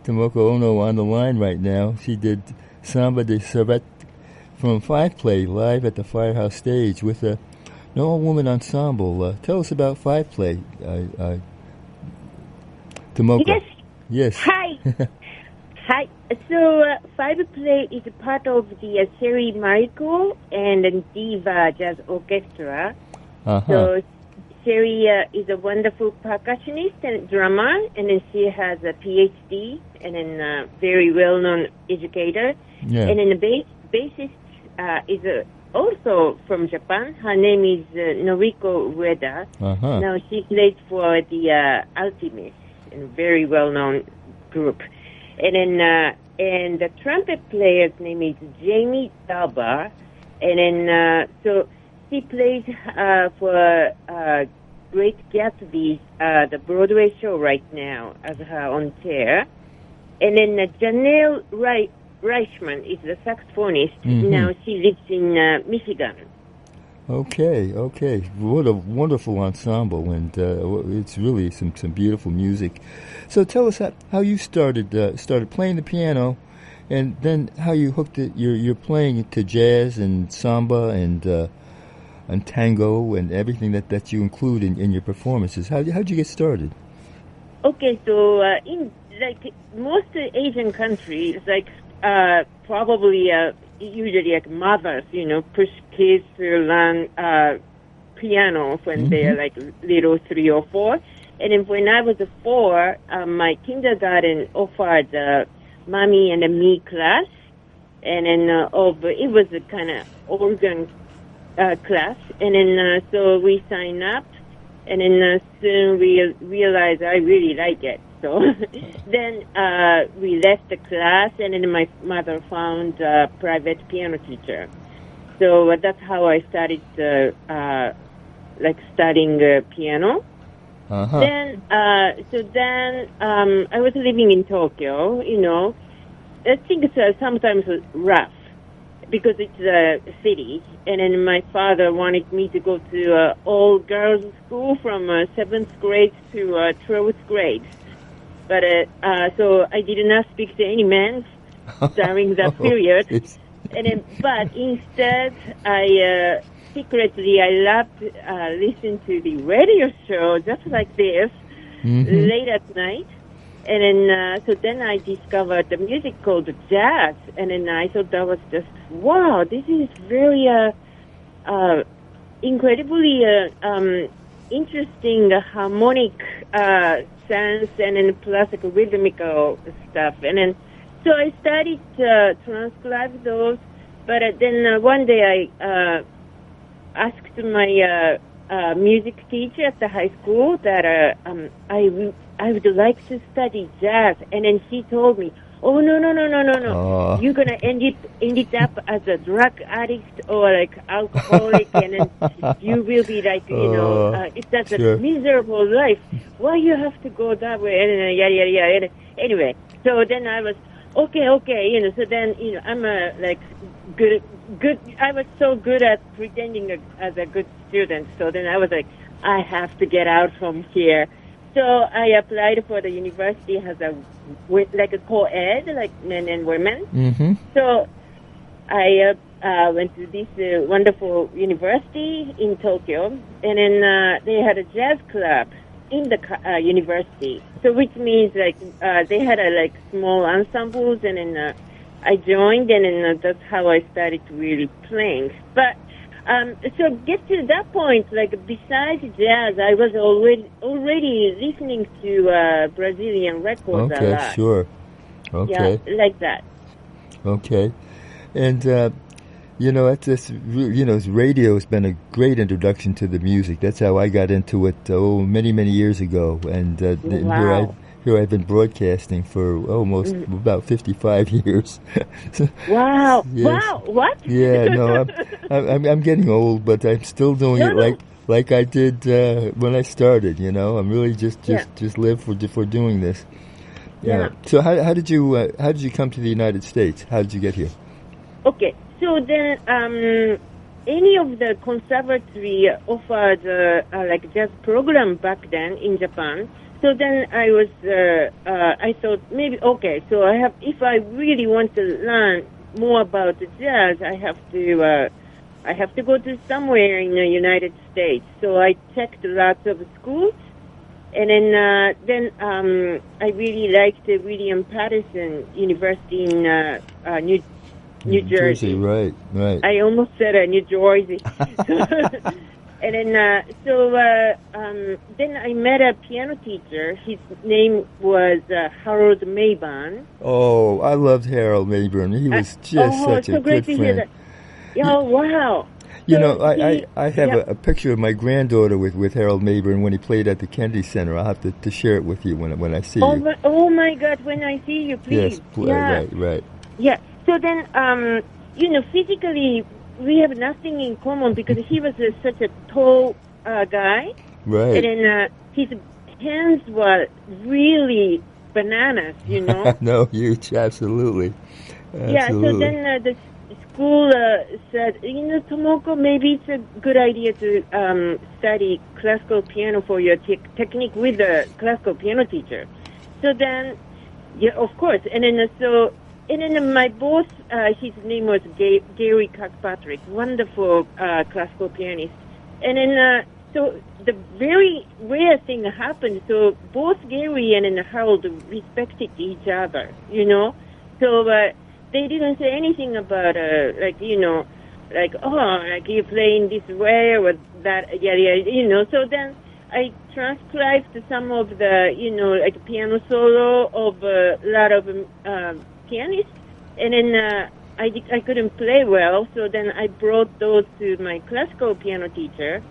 Tomoko Ohno on the line right now. She did Samba de Servette from Five Play live at the Firehouse stage with an all-woman ensemble. Tell us about Five Play, Tomoko. Yes. Hi. Hi. So Five Play is a part of the Sherrie, Maricle and Diva Jazz Orchestra. So Sherrie is a wonderful percussionist and drummer, and then she has a PhD and a very well-known educator. Yeah. And then the bassist is also from Japan. Her name is Noriko Ueda. Now she plays for the Ultimate, a very well-known group. And then and the trumpet player's name is Jamie Dalbar. And then so she plays for Great Gatsby's the Broadway show right now as her own chair. And then Janelle Reichman is the saxophonist. Now she lives in Michigan. Okay. What a wonderful ensemble, and it's really some beautiful music. So tell us how you started playing the piano, and then how you hooked it. You're playing to jazz and samba and tango and everything that you include in your performances. How'd you get started? Okay, so in like most Asian countries, like probably usually like mothers, push kids to learn piano when they're like little 3 or 4. And then when I was 4, my kindergarten offered mommy and me class, and then it was a kind of organ class, and then so we signed up, and then soon we realized I really like it. So then we left the class, and then my mother found a private piano teacher. So that's how I started studying piano. Then I was living in Tokyo. I think it's sometimes rough because it's a city, and then my father wanted me to go to all-girls school from 7th grade to 12th grade. But so I did not speak to any men during that period. But instead, I secretly loved listening to the radio show just like this late at night. And then so then I discovered the music called jazz, and then I thought that was just wow. This is very incredibly interesting harmonic sense, and then plus like rhythmical stuff. And then so I started to transcribe those, but then one day I asked my music teacher at the high school that I would like to study jazz, and then she told me, "Oh no! You're gonna end it up as a drug addict or like alcoholic, and then you will be like it's such a miserable life. Why you have to go that way?" And yada. Anyway, so then I was okay. So then I'm good. I was so good at pretending as a good student. So then I was like, I have to get out from here. So I applied for the university as a co-ed, like men and women. So I went to this wonderful university in Tokyo, and then they had a jazz club in the university. So which means they had small ensembles, and then I joined, and then that's how I started really playing. But so get to that point, besides jazz, I was already listening to Brazilian records a lot. Okay, sure. Okay. Yeah, like that. Okay. And, radio has been a great introduction to the music. That's how I got into it, many, many years ago. And wow. Here I've been broadcasting for almost about 55 years. Wow! Yes. Wow! What? Yeah, no, I'm getting old, but I'm still doing it like I did when I started. I'm really just live for doing this. Yeah. So how did you come to the United States? How did you get here? Okay, so then any of the conservatory offered jazz program back then in Japan. So then I thought maybe, okay, so if I really want to learn more about the jazz, I have to go to somewhere in the United States. So I checked lots of schools, and then I really liked the William Patterson University in New Jersey. Right. I almost said New Jersey. And then, then I met a piano teacher. His name was Harold Mayburn. Oh, I loved Harold Mayburn. He was just such a good friend. Oh, wow. You know, I have a picture of my granddaughter with Harold Mayburn when he played at the Kennedy Center. I'll have to share it with you when I see you. Oh, my God, when I see you, please. Yes, right. Yeah, so then, physically, we have nothing in common because he was such a tall guy. Right. And then his hands were really bananas, No, huge, absolutely. Yeah, so then the school said, Tomoko, maybe it's a good idea to study classical piano for your technique with a classical piano teacher. So then, yeah, of course. And then my boss, his name was Gary Kirkpatrick, wonderful classical pianist. And then, so the very weird thing happened. So both Gary and Harold respected each other, So they didn't say anything about, you're playing this way or that, So then I transcribed some of the, piano solo of a lot of pianists, and then I couldn't play well, so then I brought those to my classical piano teacher,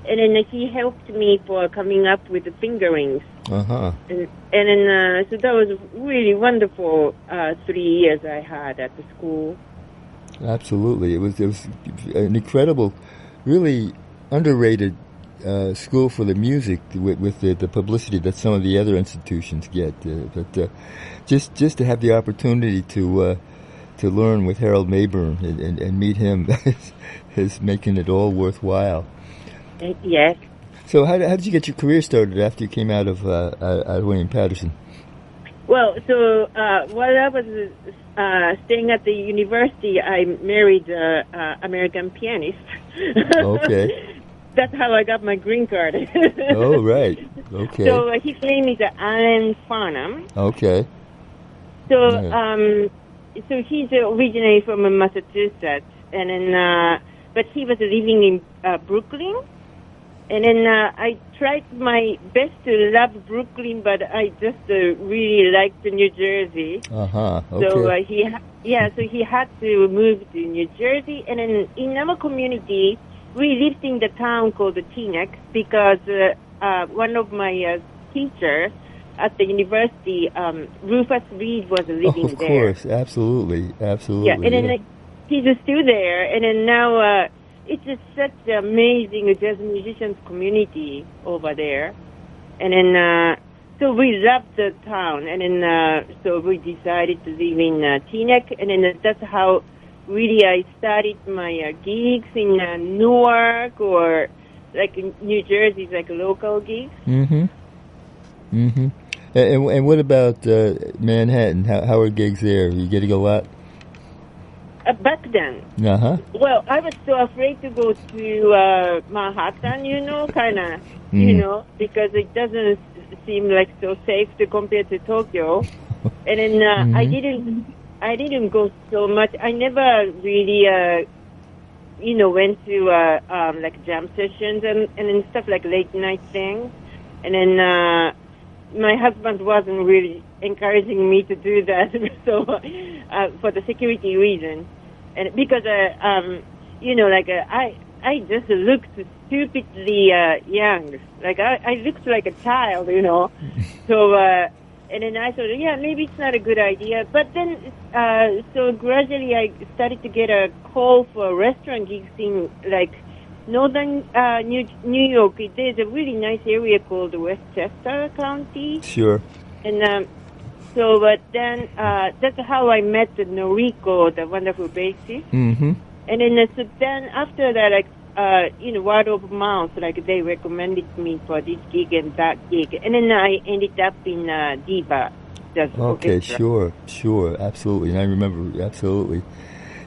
and then he helped me for coming up with the fingerings. Uh-huh. And then so that was really wonderful 3 years I had at the school. Absolutely. It was an incredible, really underrated school for the music with the publicity that some of the other institutions get. But just to have the opportunity to learn with Harold Mayburn and meet him is making it all worthwhile. Yes. So how did you get your career started after you came out of William Patterson? Well, so while I was staying at the university, I married an American pianist. Okay. That's how I got my green card. Oh, right. Okay. So his name is Alan Farnham. Okay. So so he's originally from Massachusetts, and then but he was living in Brooklyn. And then I tried my best to love Brooklyn, but I just really liked New Jersey. Uh-huh. Okay. So he had to move to New Jersey, and then in our community, we lived in the town called Teaneck because one of my teachers at the university, Rufus Reid, was living there. Of course, absolutely. Yeah, and then he's still there, and then now it's just such an amazing jazz musicians community over there. And then, so we loved the town, and then so we decided to live in Teaneck, and then that's how really I started my gigs in Newark or like in New Jersey, like local gigs. Mm-hmm. Mm-hmm. And what about Manhattan? How are gigs there? Are you getting a lot? Back then. Uh-huh. Well, I was so afraid to go to Manhattan, kind of, because it doesn't seem like so safe to compare to Tokyo. And then I didn't go so much. I never really, went to like jam sessions and stuff like late night things. And then my husband wasn't really encouraging me to do that, so for the security reason, and because I just looked stupidly young, like I looked like a child, so and then I thought, yeah, maybe it's not a good idea, but then so gradually I started to get a call for restaurant gigs in like northern New York. There's a really nice area called Westchester County. Sure. And so, but then that's how I met Noriko, the wonderful bassist. Mm-hmm. And then so then after that, word of mouth, like they recommended me for this gig and that gig, and then I ended up in Diva Jazz Orchestra. Sure, absolutely, and I remember absolutely.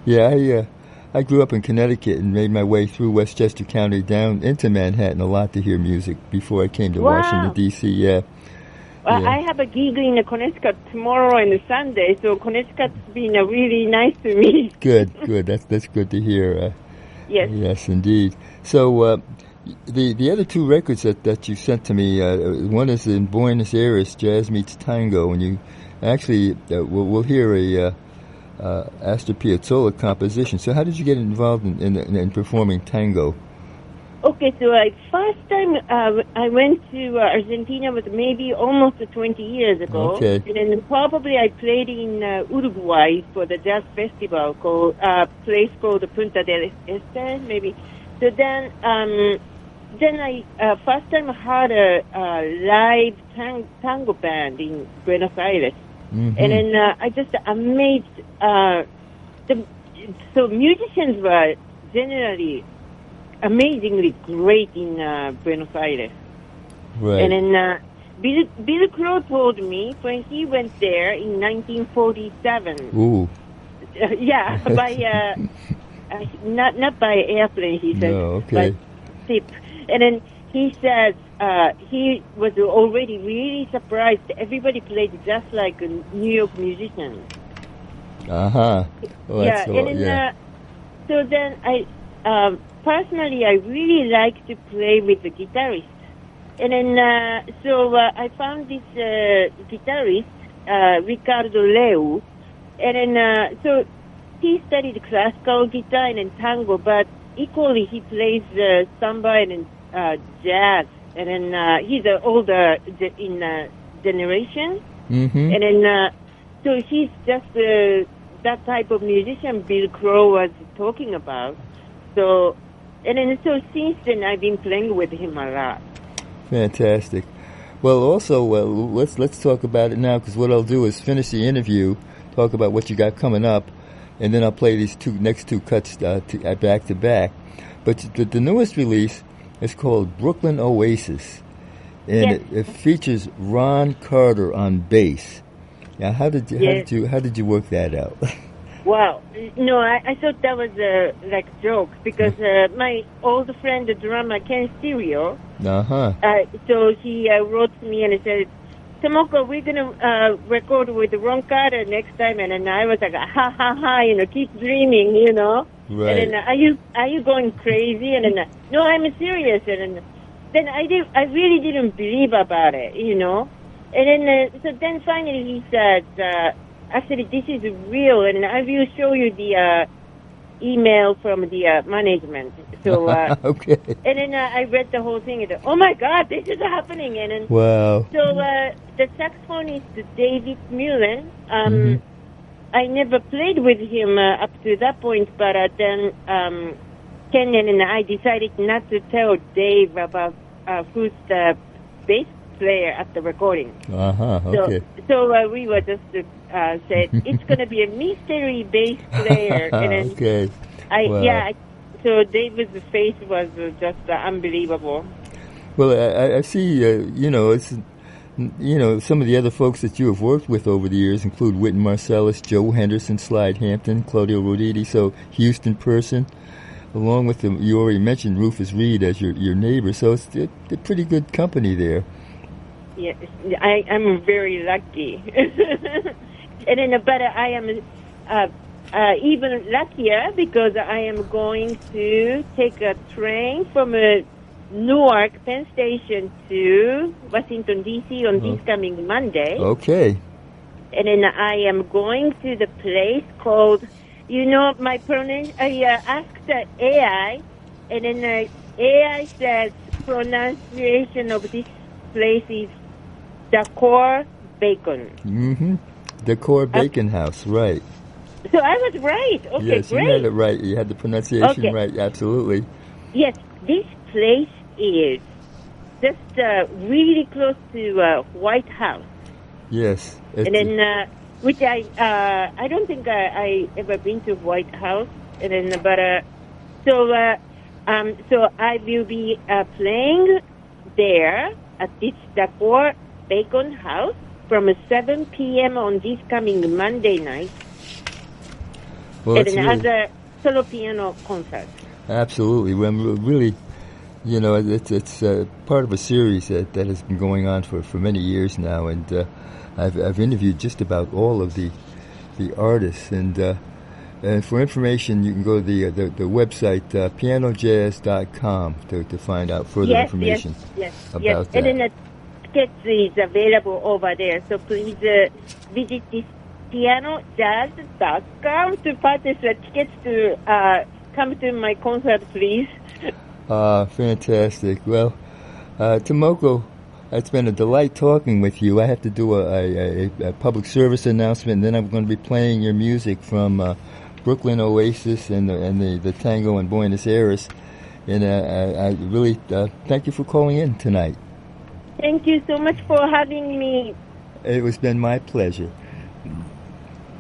Yeah, I grew up in Connecticut and made my way through Westchester County down into Manhattan a lot to hear music before I came to Washington D.C. Yeah. Well, I have a gig in Connecticut tomorrow and Sunday, so Connecticut's been really nice to me. Good. That's good to hear. Yes, indeed. So the other two records that you sent to me, one is in Buenos Aires, Jazz Meets Tango, and you actually we'll hear a Astor Piazzolla composition. So how did you get involved in performing tango? Okay, so first time I went to Argentina was maybe almost 20 years ago. Okay. And then probably I played in Uruguay for the jazz festival called place called Punta del Este, maybe. So then I first time heard a live tango band in Buenos Aires. Mm-hmm. And then I just amazed. So musicians were generally amazingly great in Buenos Aires. Right. And then Bill Crow told me when he went there in 1947. Ooh. Yeah, by not by airplane, he said. No, okay. By ship. And then he said he was already really surprised. Everybody played just like a New York musician. Uh-huh. Well, yeah, and then, so then I... personally, I really like to play with the guitarist. And then, so I found this guitarist, Ricardo Leu. And then, so he studied classical guitar and then tango, but equally he plays samba and jazz. And then he's older in generation. Mm-hmm. And then, so he's just that type of musician Bill Crow was talking about. So, and then so since then I've been playing with him a lot. Fantastic. Well, also, let's talk about it now, because what I'll do is finish the interview, talk about what you got coming up, and then I'll play these next two cuts back to back. But the newest release is called Brooklyn Oasis, and it features Ron Carter on bass. Now, how did you work that out? Wow. No, I thought that was like a joke, because my old friend, the drummer, Ken Stereo, so he wrote to me and said, Tomoko, we're going to record with Ron Carter next time. And then I was like, ha, ha, ha, keep dreaming, Right. And then, are you going crazy? And then, no, I'm serious. And then I really didn't believe about it, And then, so then finally he said, actually, this is real, and I will show you the email from the management. So, okay. And then I read the whole thing, and oh my God, this is happening! And then, wow. So the saxophonist David Mullen, I never played with him up to that point, but then Ken and I decided not to tell Dave about who's the bass player at the recording. Okay. So we were just said it's going to be a mystery bass player, and then okay. So David's face was just unbelievable. Well, I see. It's some of the other folks that you have worked with over the years include Wynton Marsalis, Joe Henderson, Slide Hampton, Claudio Roditi. So Houston person, along with you already mentioned Rufus Reid as your neighbor. So it's a pretty good company there. Yes, I'm very lucky. And then, but I am even luckier because I am going to take a train from Newark Penn Station to Washington, D.C. on this coming Monday. Okay. And then I am going to the place called, my I asked the AI, and then AI says pronunciation of this place is Decor Bacon. Mm-hmm. Decor Bacon House, right. So I was right. Okay, yes, great. You had it right. You had the pronunciation right. Absolutely. Yes, this place is just really close to White House. Yes. And then, which I don't think I ever been to White House. And then, but so So I will be playing there at this Dacor Bacon House from 7 p.m. on this coming Monday night. Well, and another solo piano concert. Absolutely. Well, really, you know, it's part of a series that has been going on for many years now, and I've interviewed just about all of the artists, and for information you can go to the website PianoJazz.com to find out further information about that. And then the tickets is available over there, so please visit this PianoJazz.com to purchase tickets to come to my concert, please. Fantastic. Well, Tomoko, it's been a delight talking with you. I have to do a public service announcement, and then I'm going to be playing your music from Brooklyn Oasis and the tango in Buenos Aires. And I really thank you for calling in tonight. Thank you so much for having me. It has been my pleasure.